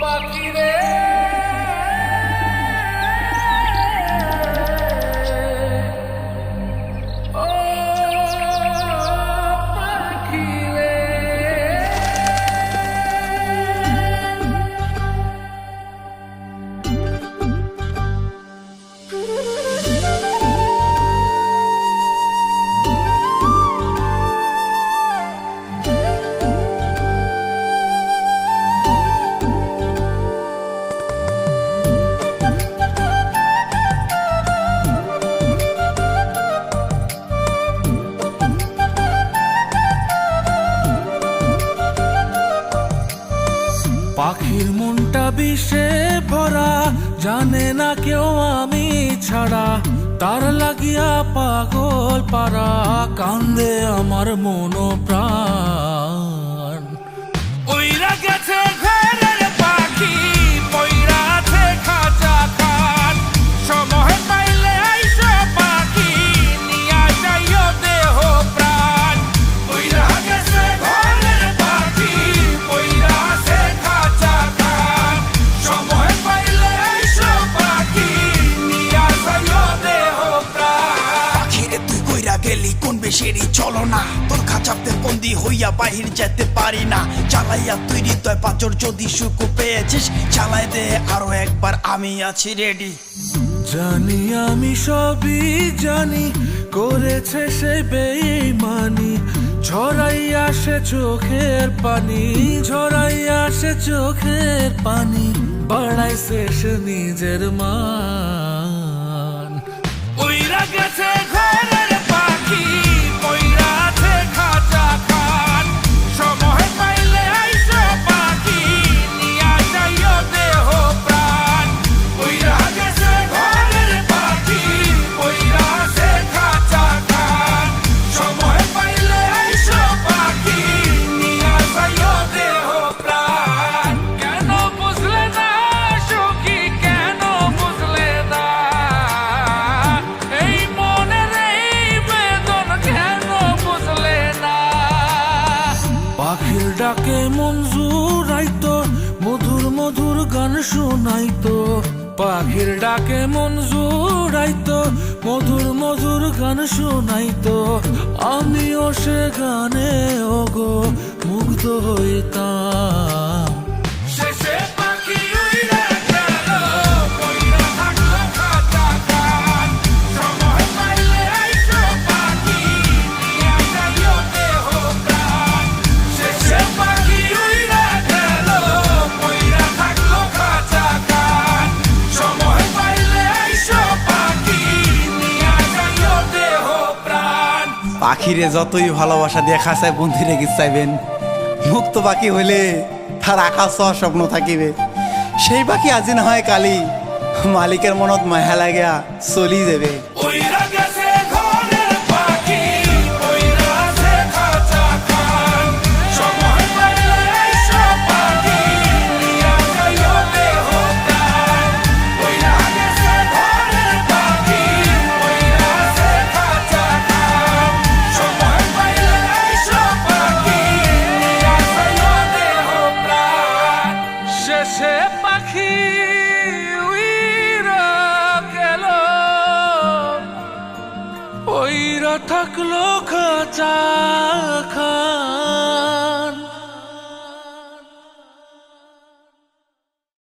পাখিরে ও পাখিরে পাখির মনটা বিষে ভরা, জানে না কেউ আমি ছাড়া, তার লাগিয়া পাগল পারা, কান্দে আমার মন প্রাণ। উইরা গেছে ঘরের পাখি, পইরা আছে খাঁচা খান, সময় পাইলে আইসো পাখি, নিয়া যাইও দেহ প্রাণ। উইরা গেছে ঘরের পাখি, পইরা আছে খাঁচা খান, সময় পাইলে আইসো পাখি, নিয়া যাইও দেহ প্রাণ। পাখিরে তুই কইরা গেলি কোন বেশেরই চলো না, তোর খাঁচাতে বন্দি হইয়া বাহির যেতে পারি না। চালাইয়া তুই হৃদয় পাচর, যদি সুখ পেয়েছিস চালাই দে আরো একবার, আমি আছি রেডি। জানি আমি সবই জানি, করেছে সে বেঈমানি, ঝরাইয়া সে চোখের পানি, ঝরাইয়া সে চোখের পানি, বাড়াইছে সে নিজের মান। উইরা গেছে ঘরের পাখি, পইরা আছে খাঁচা খান, সময় পাইলে আইসো পাখি, নিয়া যাইও দেহ প্রাণ। উইরা গেছে ঘরের পাখি, পইরা আছে খাঁচা খান, সময় পাইলে আইসো পাখি, নিয়া যাইও দেহ প্রাণ। কেন বুঝলে না সখী, কেন বুঝলে না এই মনের এই বেদন, কেন বুঝলে না? পাখির ডাকে মন জুড়াইতো, মধুর মধুর গান শোনাইতো, পাখির ডাকে মন জুড়াইতো, মধুর মধুর গান শোনাইতো, আমিও সে গানে ওগো মুগ্ধ হইতাম। শেষে পাখি উইরা গেল, পইরা থাকলো খাঁচা খান, সময় পাইলে আইসো পাখি, নিয়া যাইও দেহ প্রাণ। শেষে পাখি উইরা গেল, পইরা থাকলো খাঁচা খান, সময় পাইলে আইসো পাখি, নিয়া যাইও দেহ প্রাণ। পাখিরে যতই ভালোবাসা দিয়ে খাঁচায় বন্দি রেখে চাইবেন, মুক্ত পাখি হইলে তার আকাশ হওয়ার স্বপ্ন থাকিবে। সেই পাখি আজি না হয় কালি, মালিকের মনত মায়া লাগিয়া চলি যাবে। উইরা গেছে ঘরের পাখি, পইরা আছে খাঁচা খান, সময় পাইলে আইসো পাখি, নিয়া যাইও দেহ প্রাণ। উইরা গেছে ঘরের পাখি, পইরা আছে খাঁচা খান, সময় পাইলে আইসো পাখি, নিয়া যাইও দেহ প্রাণ। শেষে পাখি উইরা গেল, পইরা থাকলো খাঁচা খান।